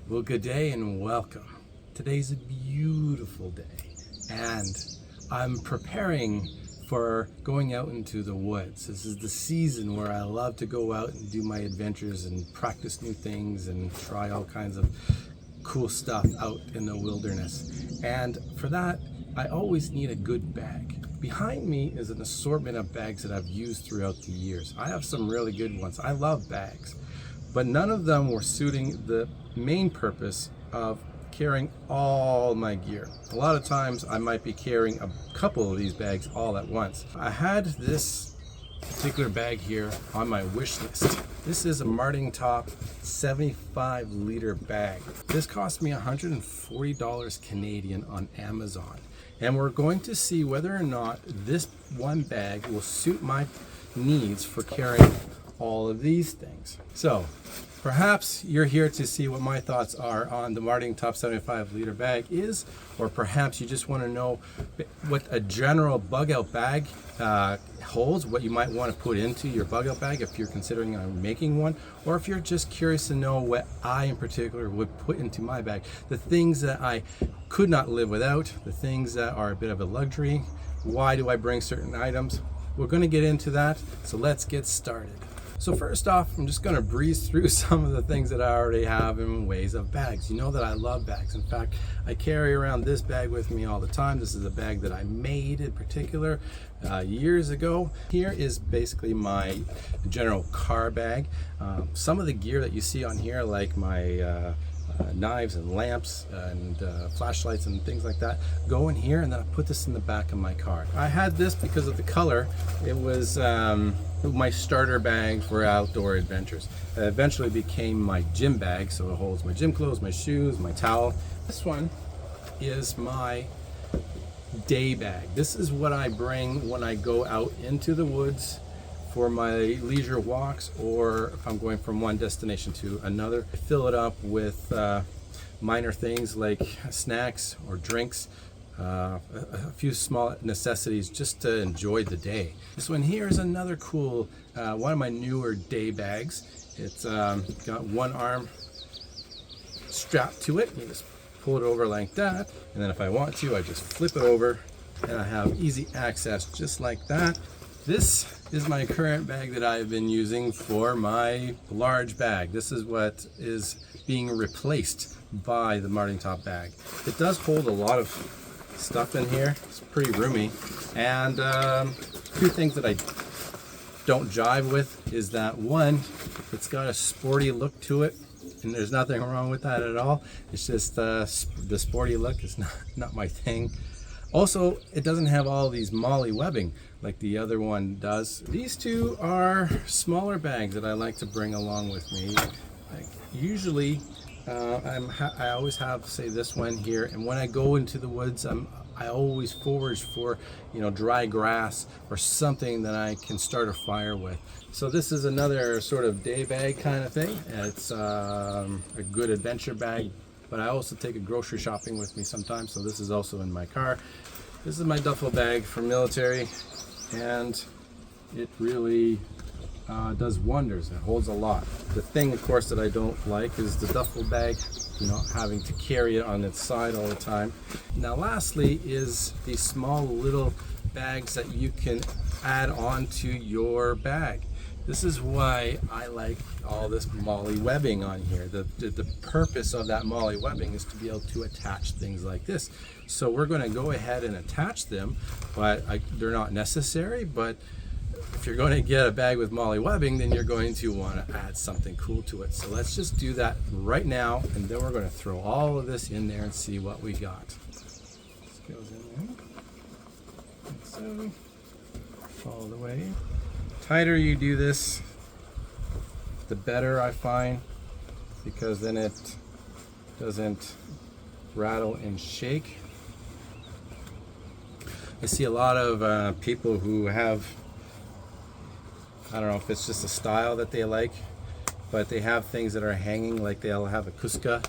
Well, good day and welcome. Today's a beautiful day and I'm preparing for going out into the woods. This is the season where I love to go out and do my adventures and practice new things and try all kinds of cool stuff out in the wilderness. And for that, I always need a good bag. Behind me is an assortment of bags that I've used throughout the years. I have some really good ones. I love bags, but none of them were suiting the main purpose of carrying all my gear. A lot of times I might be carrying a couple of these bags all at once. I had this particular bag here on my wish list. This is a Mardingtop 75-liter bag. This cost me $140 Canadian on Amazon. And we're going to see whether or not this one bag will suit my needs for carrying all of these things. So perhaps you're here to see what my thoughts are on the Mardingtop 75-liter bag is, or perhaps you just want to know what a general bug out bag holds, what you might want to put into your bug out bag if you're considering making one, or if you're just curious to know what I in particular would put into my bag, the things that I could not live without, the things that are a bit of a luxury. Why do I bring certain items? We're going to get into that, so let's get started. So first off, I'm just going to breeze through some of the things that I already have in ways of bags. You know that I love bags. In fact, I carry around this bag with me all the time. This is a bag that I made in particular years ago. Here is basically my general car bag. Some of the gear that you see on here, like my knives and lamps and flashlights and things like that, go in here, and then I put this in the back of my car. I had this because of the color. It was my starter bag for outdoor adventures. It eventually became my gym bag, so it holds my gym clothes, my shoes, my towel. This one is my day bag. This is what I bring when I go out into the woods for my leisure walks, or if I'm going from one destination to another. I fill it up with minor things like snacks or drinks, a few small necessities just to enjoy the day. This one here is another cool, one of my newer day bags. It's got one arm strapped to it. You just pull it over like that, and then if I want to, I just flip it over and I have easy access just like that. This is my current bag that I've been using for my large bag. This is what is being replaced by the Mardintop bag. It does hold a lot of stuff in here. It's pretty roomy. And two things that I don't jive with is that one, it's got a sporty look to it, and there's nothing wrong with that at all. It's just the sporty look is not my thing. Also, it doesn't have all these MOLLE webbing like the other one does. These two are smaller bags that I like to bring along with me. Usually, I always have, say, this one here, and when I go into the woods, I always forage for, dry grass or something that I can start a fire with. So this is another sort of day bag kind of thing. It's a good adventure bag, but I also take a grocery shopping with me sometimes, so this is also in my car. This is my duffel bag for military, and it really does wonders. It holds a lot. The thing, of course, that I don't like is the duffel bag, having to carry it on its side all the time. Now, lastly is these small little bags that you can add on to your bag. This is why I like all this MOLLE webbing on here. The purpose of that MOLLE webbing is to be able to attach things like this. So we're going to go ahead and attach them, but they're not necessary. But if you're going to get a bag with MOLLE webbing, then you're going to want to add something cool to it. So let's just do that right now, and then we're going to throw all of this in there and see what we got. This goes in there, like so, all the way. Tighter you do this, the better I find, because then it doesn't rattle and shake. I see a lot of people who have, I don't know if it's just a style that they like, but they have things that are hanging, like they'll have a Kuska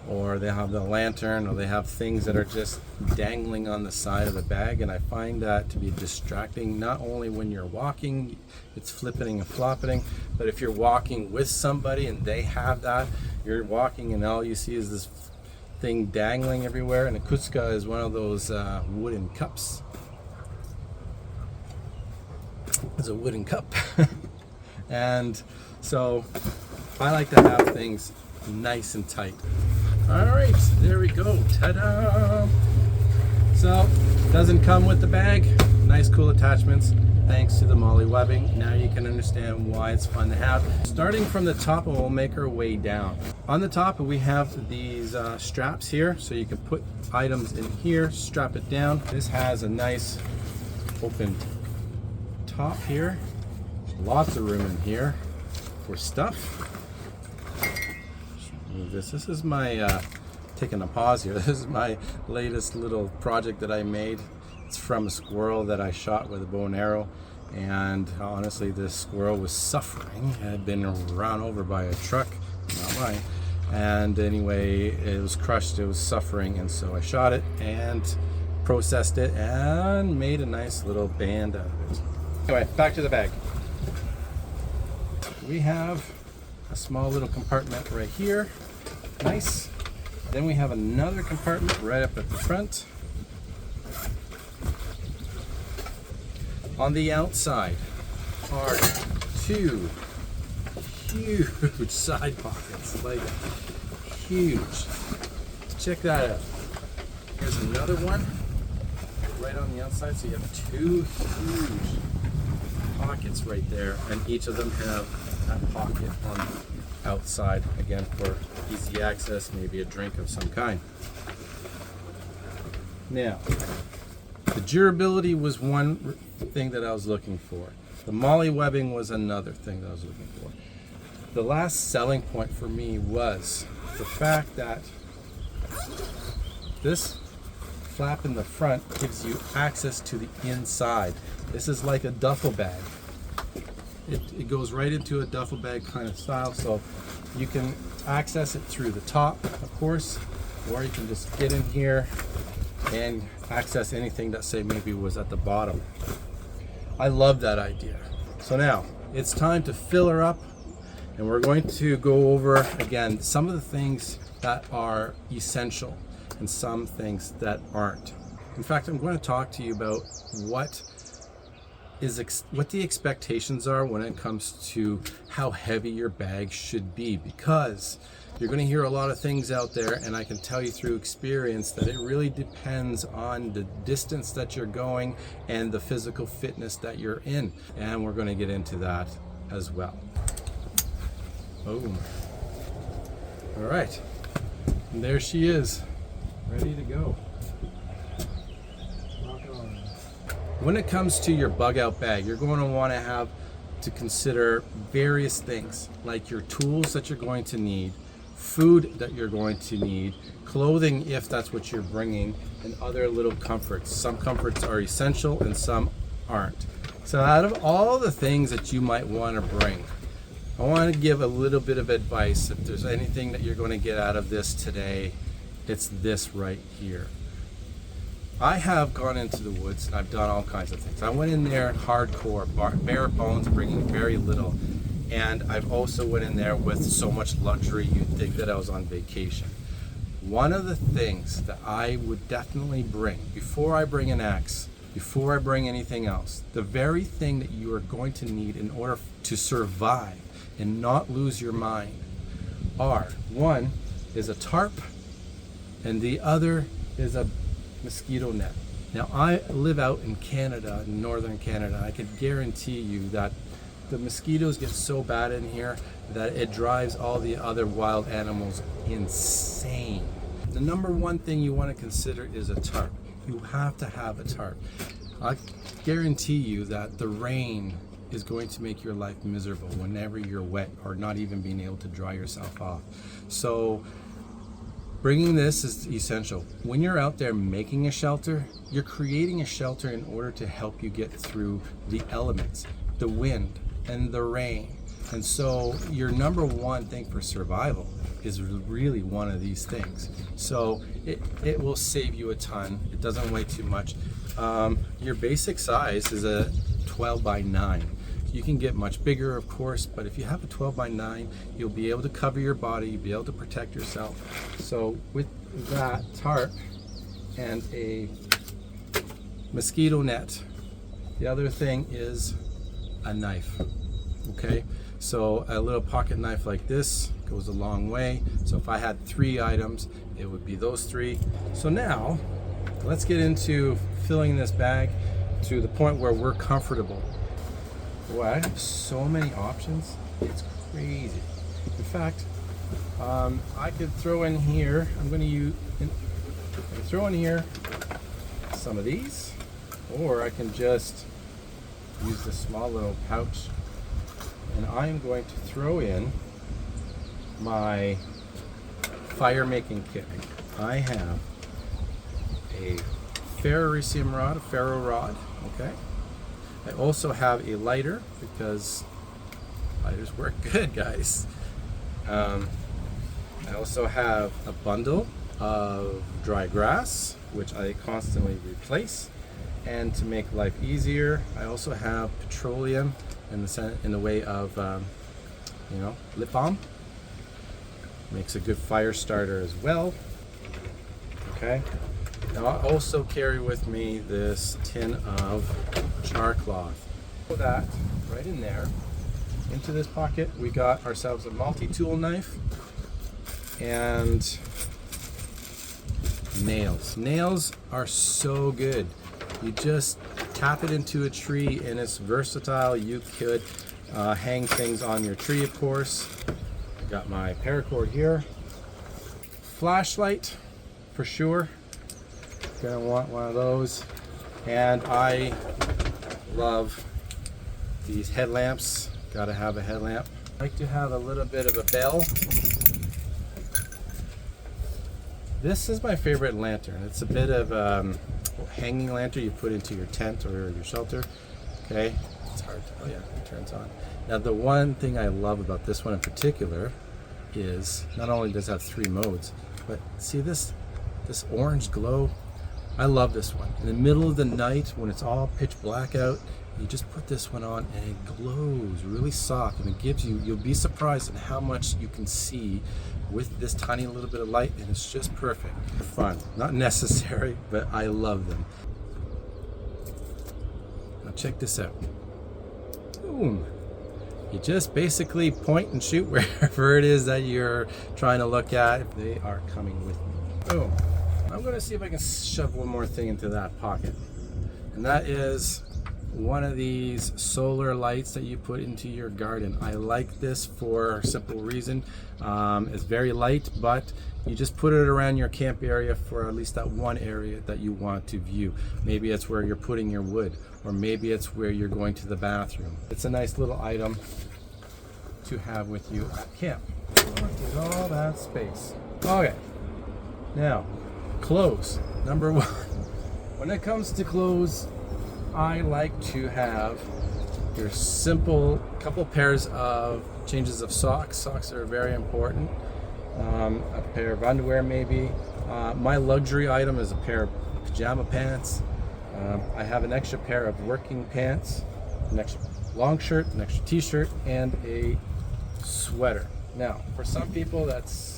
or they have the lantern, or they have things that are just dangling on the side of the bag, and I find that to be distracting, not only when you're walking, it's flipping and flopping, but if you're walking with somebody and they have that, you're walking and all you see is this thing dangling everywhere. And a kuska is one of those wooden cups. It's a wooden cup. And so I like to have things nice and tight. All right, there we go. Ta-da! So, doesn't come with the bag. Nice, cool attachments. Thanks to the MOLLE webbing. Now you can understand why it's fun to have. Starting from the top, we'll make our way down. On the top, we have these straps here, so you can put items in here, strap it down. This has a nice open top here. Lots of room in here for stuff. Move this. This is my taking a pause here. This is my latest little project that I made. It's from a squirrel that I shot with a bow and arrow, and honestly this squirrel was suffering. It had been run over by a truck, not mine, and anyway it was crushed, it was suffering, and so I shot it and processed it and made a nice little band out of it. Anyway, back to the bag. We have a small little compartment right here, nice. Then we have another compartment right up at the front. On the outside are two huge side pockets, like huge. Check that out. Here's another one right on the outside, so you have two huge pockets right there, and each of them have that pocket on the outside, again for easy access, maybe a drink of some kind. Now, the durability was one thing that I was looking for. The MOLLE webbing was another thing that I was looking for. The last selling point for me was the fact that this flap in the front gives you access to the inside. This is like a duffel bag. It goes right into a duffel bag kind of style, so you can access it through the top, of course, or you can just get in here and access anything that say maybe was at the bottom. I love that idea. So now it's time to fill her up, and we're going to go over again some of the things that are essential and some things that aren't. In fact, I'm going to talk to you about what the expectations are when it comes to how heavy your bag should be, because you're going to hear a lot of things out there, and I can tell you through experience that it really depends on the distance that you're going and the physical fitness that you're in, and we're going to get into that as well. Boom. All right, and there she is, ready to go. When it comes to your bug out bag, you're going to want to have to consider various things, like your tools that you're going to need, food that you're going to need, clothing if that's what you're bringing, and other little comforts. Some comforts are essential and some aren't. So out of all the things that you might want to bring, I want to give a little bit of advice. If there's anything that you're going to get out of this today, it's this right here. I have gone into the woods and I've done all kinds of things. I went in there hardcore, bare bones, bringing very little. And I've also went in there with so much luxury you'd think that I was on vacation. One of the things that I would definitely bring, before I bring an axe, before I bring anything else, the very thing that you are going to need in order to survive and not lose your mind are, one is a tarp, and the other is a mosquito net. Now I live out in Canada, in northern Canada. I can guarantee you that the mosquitoes get so bad in here that it drives all the other wild animals insane. The number one thing you want to consider is a tarp. You have to have a tarp. I guarantee you that the rain is going to make your life miserable whenever you're wet or not even being able to dry yourself off. So bringing this is essential. When you're out there making a shelter, you're creating a shelter in order to help you get through the elements, the wind and the rain. And so your number one thing for survival is really one of these things. So it will save you a ton. It doesn't weigh too much. Your basic size is a 12 by 9. You can get much bigger, of course, but if you have a 12 by 9, you'll be able to cover your body, you'll be able to protect yourself. So with that tarp and a mosquito net, the other thing is a knife. Okay, so a little pocket knife like this goes a long way. So if I had 3 items, it would be those 3. So now let's get into filling this bag to the point where we're comfortable. Boy, I have so many options, it's crazy. In fact, I could throw in here, I'm going to throw in here some of these, or I can just use this small little pouch, and I'm going to throw in my fire making kit. I have a ferrocerium rod, a ferro rod, okay? I also have a lighter because lighters work good, guys. I also have a bundle of dry grass, which I constantly replace. And to make life easier, I also have petroleum in the way of, lip balm. Makes a good fire starter as well. Okay. Now I also carry with me this tin of char cloth. Put that right in there. Into this pocket, we got ourselves a multi-tool knife and nails. Nails are so good. You just tap it into a tree and it's versatile. You could hang things on your tree, of course. Got my paracord here. Flashlight, for sure. Gonna want one of those. And I love these headlamps. Gotta have a headlamp. I like to have a little bit of a bell. This is my favorite lantern. It's a bit of hanging lantern you put into your tent or your shelter. Okay, it's hard to, oh yeah, it turns on. Now the one thing I love about this one in particular is not only does it have 3 modes, but see this orange glow? I love this one. In the middle of the night when it's all pitch black out, you just put this one on and it glows really soft, and it gives you, you'll be surprised at how much you can see with this tiny little bit of light, and it's just perfect for fun. Not necessary, but I love them. Now check this out. Boom. You just basically point and shoot wherever it is that you're trying to look at. If they are coming with me. Boom. I'm going to see if I can shove one more thing into that pocket, and that is one of these solar lights that you put into your garden. I like this for a simple reason. It's very light, but you just put it around your camp area for at least that one area that you want to view. Maybe it's where you're putting your wood, or maybe it's where you're going to the bathroom. It's a nice little item to have with you at camp. There's all that space. Okay, now clothes. Number 1. When it comes to clothes, I like to have your simple couple pairs of changes of socks. Socks are very important. A pair of underwear maybe. My luxury item is a pair of pajama pants. I have an extra pair of working pants, an extra long shirt, an extra t-shirt, and a sweater. Now, for some people that's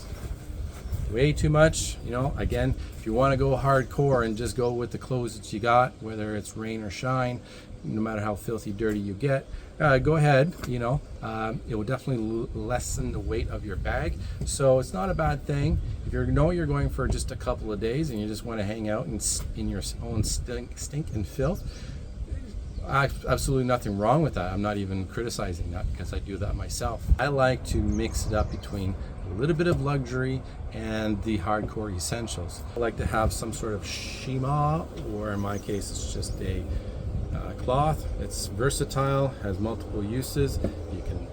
way too much. You know, again, if you want to go hardcore and just go with the clothes that you got, whether it's rain or shine, no matter how filthy dirty you get, go ahead. You know, it will definitely lessen the weight of your bag, so it's not a bad thing. If you know you're going for just a couple of days and you just want to hang out in your own stink and filth, absolutely nothing wrong with that. I'm not even criticizing that because I do that myself. I like to mix it up between a little bit of luxury and the hardcore essentials. I like to have some sort of shima, or in my case it's just a cloth. It's versatile, has multiple uses. You can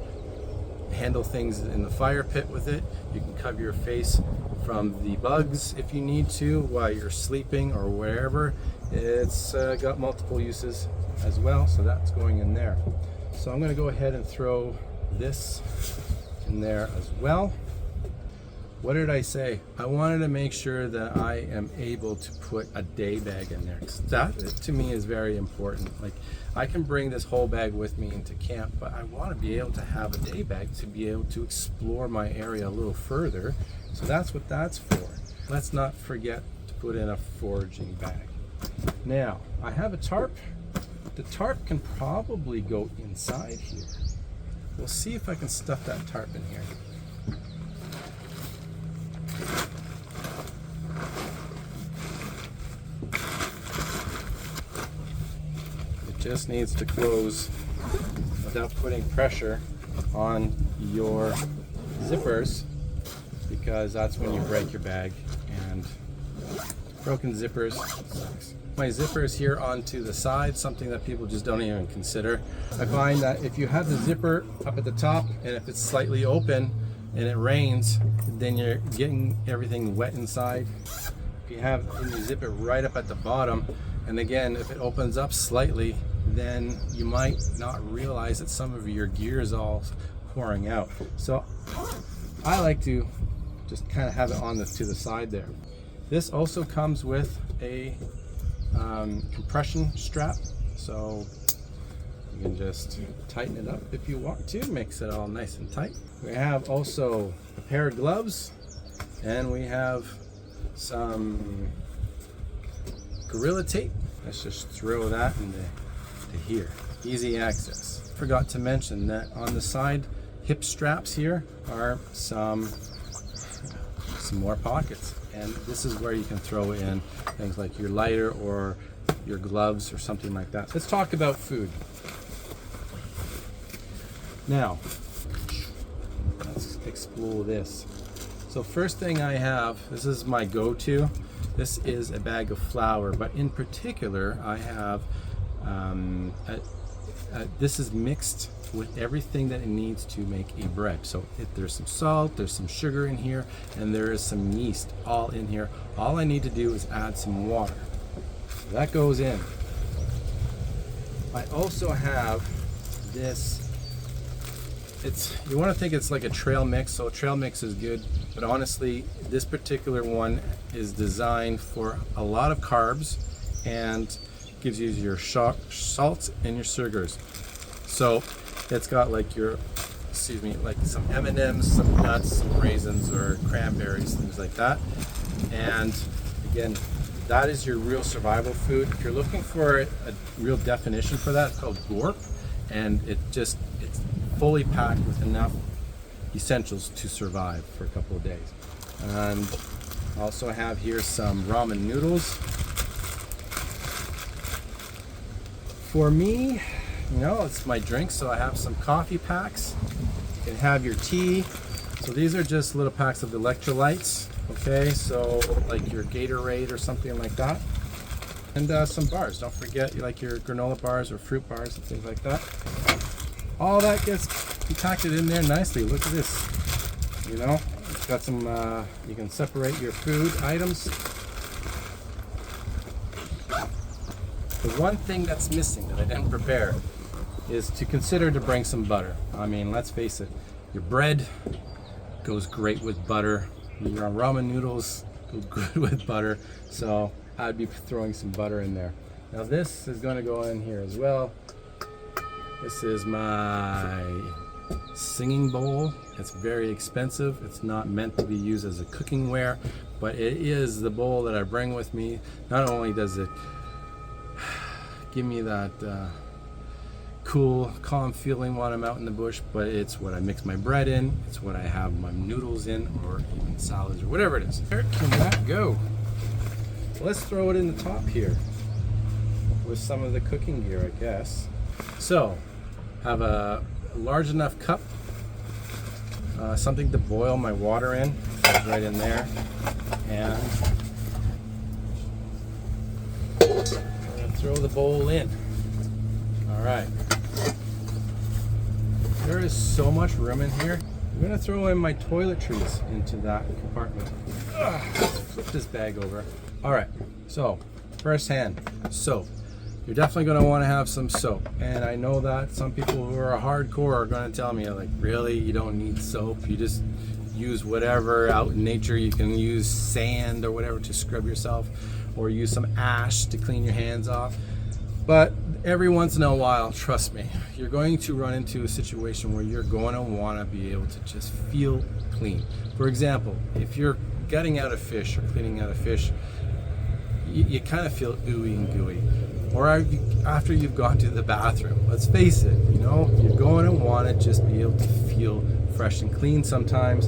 handle things in the fire pit with it. You can cover your face from the bugs if you need to while you're sleeping or wherever. It's got multiple uses as well, so that's going in there. So I'm going to go ahead and throw this in there as well. What did I say? I wanted to make sure that I am able to put a day bag in there, because that to me is very important. Like, I can bring this whole bag with me into camp, but I want to be able to have a day bag to be able to explore my area a little further. So that's what that's for. Let's not forget to put in a foraging bag. Now, I have a tarp. The tarp can probably go inside here. We'll see if I can stuff that tarp in here. Just needs to close without putting pressure on your zippers, because that's when you break your bag, and broken zippers sucks. My zippers here onto the side, something that people just don't even consider. I find that if you have the zipper up at the top and if it's slightly open and it rains, then you're getting everything wet inside. If you have and you zip it right up at the bottom, and again, if it opens up slightly, then you might not realize that some of your gear is all pouring out. So I like to just kind of have it on to the side there. This also comes with a compression strap, so you can just tighten it up if you want to, makes it all nice and tight. We have also a pair of gloves, and we have some Gorilla Tape. Let's just throw that into here. Easy access. Forgot to mention that on the side hip straps here are some more pockets, and this is where you can throw in things like your lighter or your gloves or something like that. Let's talk about food. Now, let's explore this. So first thing I have, this is my go-to. This is a bag of flour, but in particular I have this is mixed with everything that it needs to make a bread. So there's some salt, there's some sugar in here, and there is some yeast all in here. All I need to do is add some water. So that goes in. I also have this, you want to think it's like a trail mix, so a trail mix is good, but honestly this particular one is designed for a lot of carbs and gives you your salts and your sugars. So it's got like like some M&Ms, some nuts, some raisins or cranberries, things like that. And again, that is your real survival food. If you're looking for a real definition for that, it's called GORP, and it's fully packed with enough essentials to survive for a couple of days. And I also have here some ramen noodles. For me, it's my drink, so I have some coffee packs. You can have your tea. So these are just little packs of electrolytes, okay? So like your Gatorade or something like that. And some bars. Don't forget like your granola bars or fruit bars and things like that. All that gets compacted in there nicely. Look at this. It's got some, you can separate your food items. The one thing that's missing that I didn't prepare is to consider to bring some butter. I mean, let's face it, your bread goes great with butter. Your ramen noodles go good with butter. So I'd be throwing some butter in there. Now this is going to go in here as well. This is my singing bowl. It's very expensive. It's not meant to be used as a cooking ware, but it is the bowl that I bring with me. Not only does it give me that cool, calm feeling when I'm out in the bush, but it's what I mix my bread in, it's what I have my noodles in, or even salads, or whatever it is. Where can that go? Let's throw it in the top here with some of the cooking gear, I guess. So, have a large enough cup, something to boil my water in, right in there, and throw the bowl in. All right. There is so much room in here. I'm gonna throw in my toiletries into that compartment. Let's flip this bag over. All right, so first hand, soap. you're definitely going to want to have some soap. And I know that some people who are hardcore are going to tell me, like, really, you don't need soap, you just use whatever out in nature. You can use sand or whatever to scrub yourself, or use some ash to clean your hands off. But every once in a while, trust me, you're going to run into a situation where you're going to want to be able to just feel clean. For example, if you're gutting out a fish or cleaning out a fish, you kind of feel ooey and gooey. Or after you've gone to the bathroom, let's face it, you know, you're going to want to just be able to feel fresh and clean sometimes,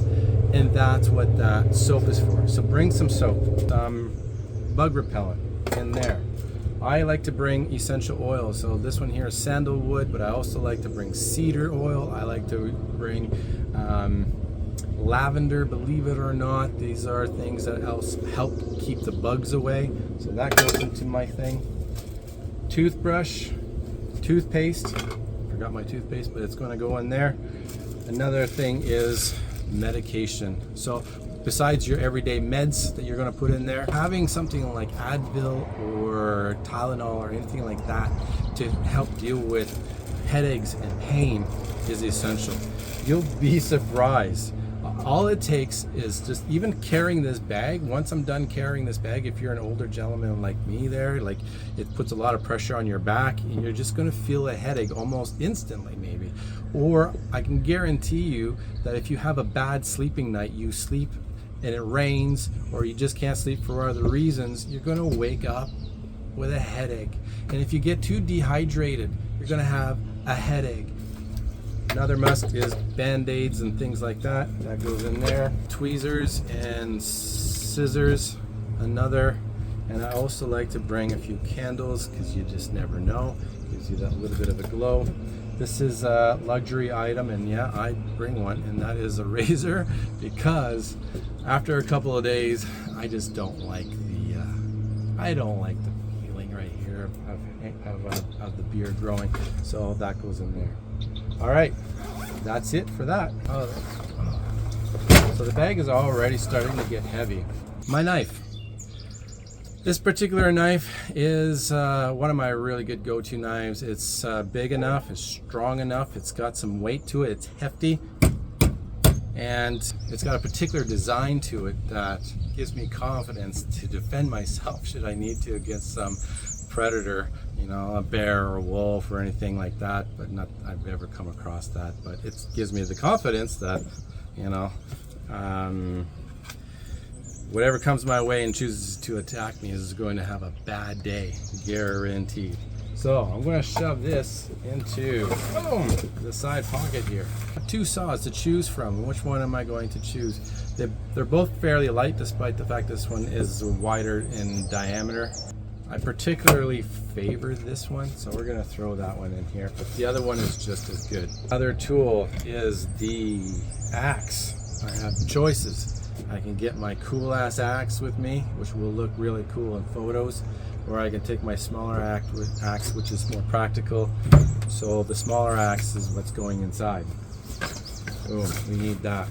and that's what that soap is for. So bring some soap, bug repellent in there. I like to bring essential oils. So this one here is sandalwood, but I also like to bring cedar oil. I like to bring lavender, believe it or not. These are things that help keep the bugs away. So that goes into my thing. Toothbrush, toothpaste. Forgot my toothpaste, but it's going to go in there. Another thing is medication. So besides your everyday meds that you're going to put in there, having something like Advil or Tylenol or anything like that to help deal with headaches and pain is essential. You'll be surprised. All it takes is just even carrying this bag. Once I'm done carrying this bag, if you're an older gentleman like me there, like, it puts a lot of pressure on your back and you're just going to feel a headache almost instantly maybe. Or I can guarantee you that if you have a bad sleeping night, you sleep and it rains, or you just can't sleep for other reasons, you're going to wake up with a headache. And if you get too dehydrated, you're going to have a headache. Another must is band-aids and things like that. That goes in there. Tweezers and scissors, another. And I also like to bring a few candles, because you just never know. Gives you that little bit of a glow. This is a luxury item, and yeah, I bring one, and that is a razor, because after a couple of days, I just don't like the feeling right here of the beard growing. So that goes in there. All right, that's it for that. So the bag is already starting to get heavy. My knife. This particular knife is one of my really good go-to knives. It's big enough, it's strong enough, it's got some weight to it, it's hefty, and it's got a particular design to it that gives me confidence to defend myself should I need to against some predator, you know, a bear or a wolf or anything like that, but not I've ever come across that. But it gives me the confidence that, you know, whatever comes my way and chooses to attack me is going to have a bad day, guaranteed. So I'm going to shove this into the side pocket here. I have two saws to choose from. Which one am I going to choose? They're both fairly light, despite the fact this one is wider in diameter. I particularly favor this one, so we're going to throw that one in here. But the other one is just as good. Other tool is the axe. I have choices. I can get my cool ass axe with me, which will look really cool in photos, or I can take my smaller axe, which is more practical. So the smaller axe is what's going inside. Boom, we need that.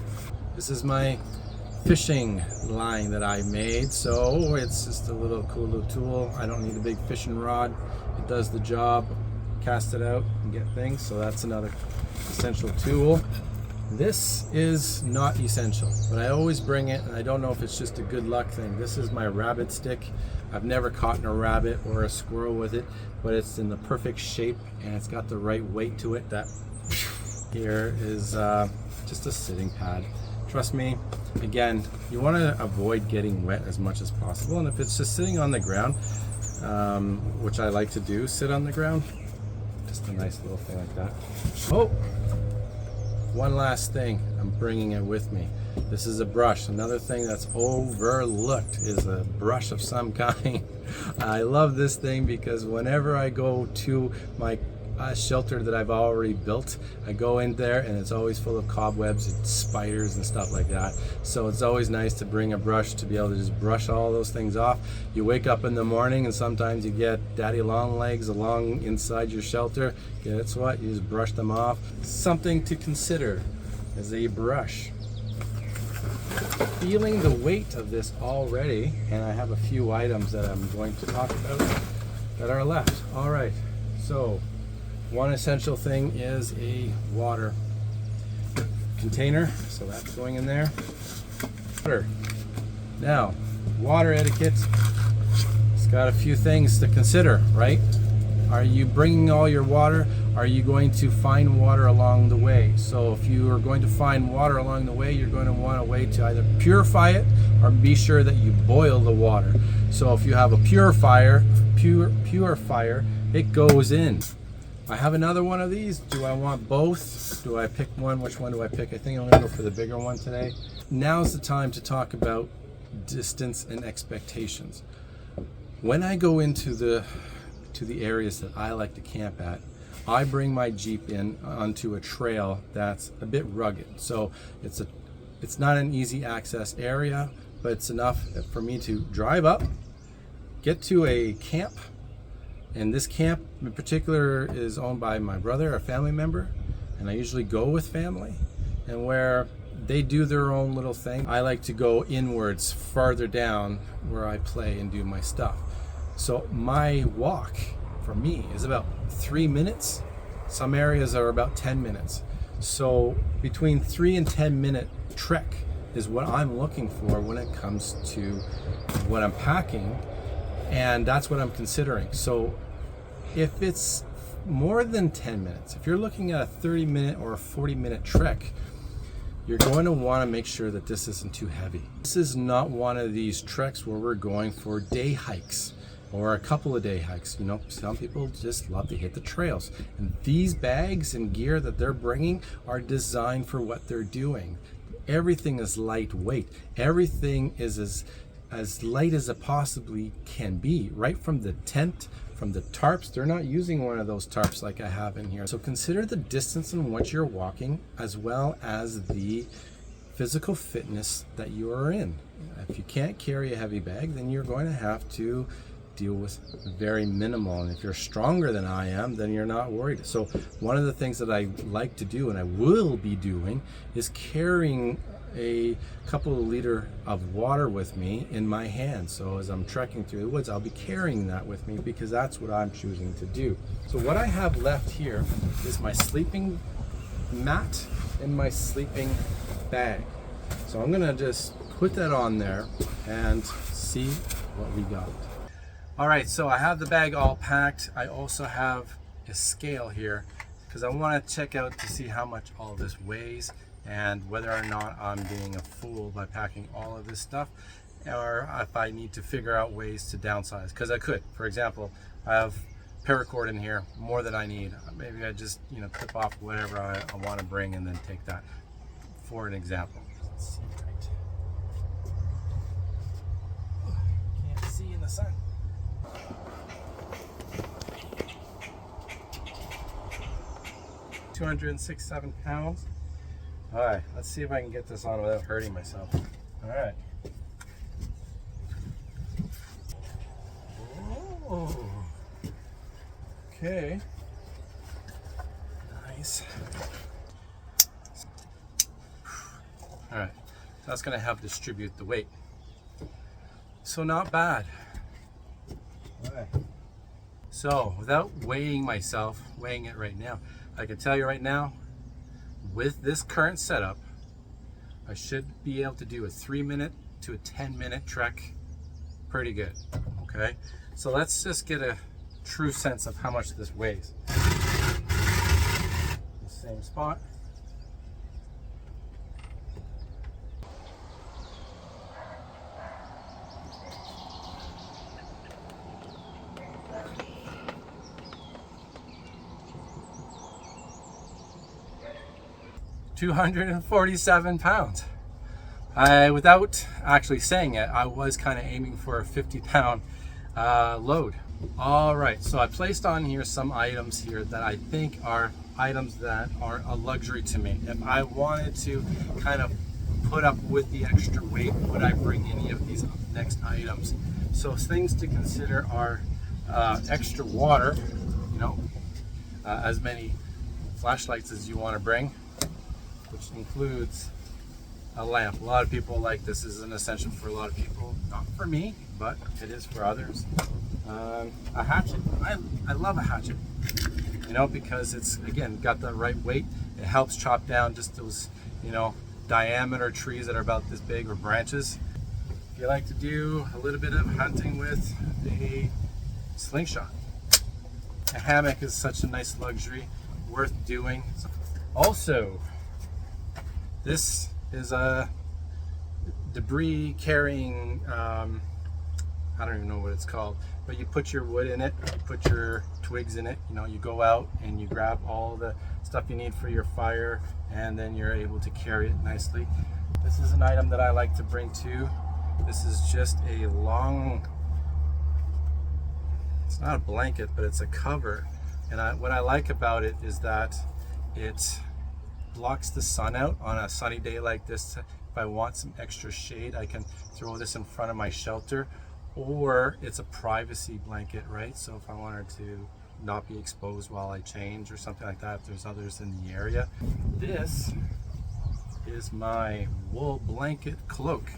This is my fishing line that I made, so it's just a little cool little tool. I don't need a big fishing rod. It does the job. Cast it out and get things. So that's another essential tool. This is not essential, but I always bring it, and I don't know if it's just a good luck thing. This is my rabbit stick. I've never caught a rabbit or a squirrel with it, but it's in the perfect shape and it's got the right weight to it. That here is just a sitting pad. Trust me, again, you want to avoid getting wet as much as possible, and if it's just sitting on the ground, which I like to do, sit on the ground, just a nice little thing like that. Oh, one last thing, I'm bringing it with me. This is a brush. Another thing that's overlooked is a brush of some kind. I love this thing because whenever I go to my shelter that I've already built, I go in there and it's always full of cobwebs and spiders and stuff like that. So it's always nice to bring a brush to be able to just brush all those things off. You wake up in the morning and sometimes you get daddy long legs along inside your shelter. Guess what? You just brush them off. Something to consider is a brush. Feeling the weight of this already, and I have a few items that I'm going to talk about. that are left. All right, so one essential thing is a water container, so that's going in there. Water. Now, water etiquette, it's got a few things to consider, right? Are you bringing all your water? Are you going to find water along the way? So if you are going to find water along the way, you're going to want a way to either purify it or be sure that you boil the water. So if you have a purifier, it goes in. I have another one of these. Do I want both? Do I pick one? Which one do I pick? I think I'm gonna go for the bigger one today. Now's the time to talk about distance and expectations. When I go into the areas that I like to camp at, I bring my Jeep in onto a trail that's a bit rugged. So it's not an easy access area, but it's enough for me to drive up, get to a camp, and this camp in particular is owned by my brother, a family member, and I usually go with family, and where they do their own little thing, I like to go inwards farther down where I play and do my stuff. So my walk for me is about 3 minutes. Some areas are about 10 minutes. So between 3 and 10 minute trek is what I'm looking for when it comes to what I'm packing, and that's what I'm considering. So if it's more than 10 minutes, if you're looking at a 30-minute or a 40-minute trek, you're going to want to make sure that this isn't too heavy. This is not one of these treks where we're going for day hikes or a couple of day hikes. You know, some people just love to hit the trails. And these bags and gear that they're bringing are designed for what they're doing. Everything is lightweight. Everything is as light as it possibly can be, right from the tent, from the tarps. They're not using one of those tarps like I have in here. So consider the distance in which you're walking, as well as the physical fitness that you are in. If you can't carry a heavy bag, then you're going to have to deal with very minimal. And if you're stronger than I am, then you're not worried. So one of the things that I like to do, and I will be doing, is carrying a couple of liters of water with me in my hand. So as I'm trekking through the woods, I'll be carrying that with me because that's what I'm choosing to do. So what I have left here is my sleeping mat and my sleeping bag. So I'm gonna just put that on there and see what we got. All right, so I have the bag all packed. I also have a scale here because I want to check out to see how much all this weighs and whether or not I'm being a fool by packing all of this stuff, or if I need to figure out ways to downsize, because I could. For example, I have paracord in here, more than I need. Maybe I just, clip off whatever I want to bring and then take that for an example. Let's see, right. Can't see in the sun. $267 pounds. All right, let's see if I can get this on without hurting myself. All right. Oh, okay. Nice. All right, so that's gonna help distribute the weight. So not bad. All right. So without weighing it right now, I can tell you right now, with this current setup, I should be able to do a 3-minute to a 10-minute trek pretty good, okay? So let's just get a true sense of how much this weighs. The same spot. $247 pounds. Without actually saying it, I was kind of aiming for a 50-pound load. All right, so I placed on here some items here that I think are items that are a luxury to me. If I wanted to kind of put up with the extra weight, would I bring any of these next items? So things to consider are extra water, as many flashlights as you want to bring, which includes a lamp. A lot of people like this is an essential for a lot of people. Not for me, but it is for others. A hatchet. I love a hatchet, you know, because it's, again, got the right weight. It helps chop down just those, you know, diameter trees that are about this big, or branches. If you like to do a little bit of hunting with a slingshot, a hammock is such a nice luxury, worth doing. Also, this is a debris carrying, I don't even know what it's called, but you put your wood in it, you put your twigs in it, you know, you go out and you grab all the stuff you need for your fire, and then you're able to carry it nicely. This is an item that I like to bring too. This is just a long, it's not a blanket, but it's a cover. And what I like about it is that it blocks the sun out on a sunny day like this. If I want some extra shade, I can throw this in front of my shelter, or it's a privacy blanket, right? So if I wanted to not be exposed while I change or something like that, if there's others in the area. This is my wool blanket cloak.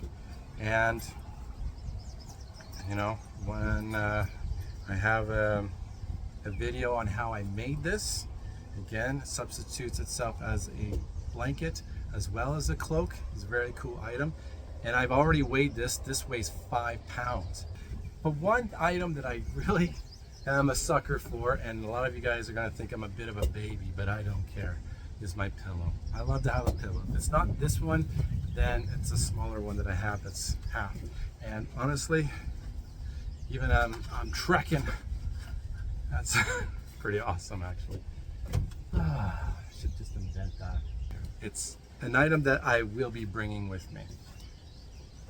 And, you know, when I have a video on how I made this, again, it substitutes itself as a blanket as well as a cloak. It's a very cool item. And I've already weighed this. This weighs 5 pounds. But one item that I really am a sucker for, and a lot of you guys are going to think I'm a bit of a baby, but I don't care, is my pillow. I love to have a pillow. If it's not this one, then it's a smaller one that I have that's half. And honestly, even I'm trekking, that's pretty awesome actually. I should just invent that. It's an item that I will be bringing with me.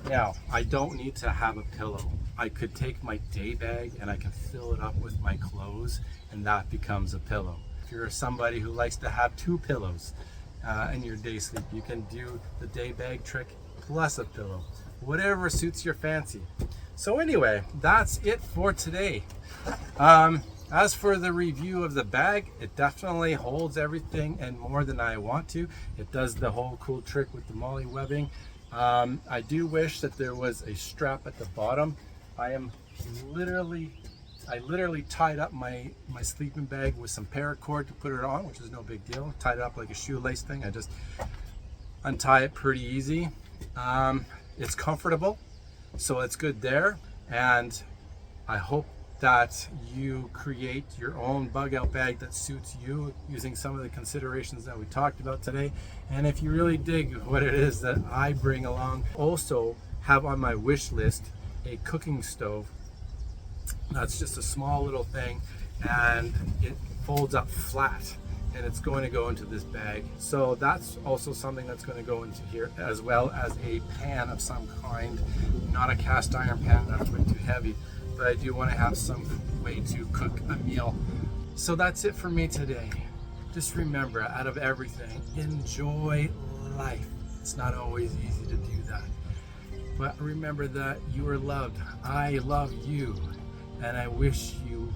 Now, I don't need to have a pillow. I could take my day bag and I can fill it up with my clothes, and that becomes a pillow. If you're somebody who likes to have 2 pillows in your day sleep, you can do the day bag trick plus a pillow. Whatever suits your fancy. So anyway, that's it for today. As for the review of the bag, it definitely holds everything and more than I want to. It does the whole cool trick with the molly webbing. I do wish that there was a strap at the bottom. I literally tied up my sleeping bag with some paracord to put it on, which is no big deal. Tied it up like a shoelace thing. I just untie it pretty easy. It's comfortable, so it's good there. And I hope that you create your own bug out bag that suits you using some of the considerations that we talked about today. And if you really dig what it is that I bring along, also have on my wish list a cooking stove. That's just a small little thing, and it folds up flat, and it's going to go into this bag. So that's also something that's going to go into here, as well as a pan of some kind, not a cast iron pan, that's way too heavy, but I do want to have some way to cook a meal. So that's it for me today. Just remember, out of everything, enjoy life. It's not always easy to do that, but remember that you are loved. I love you, and I wish you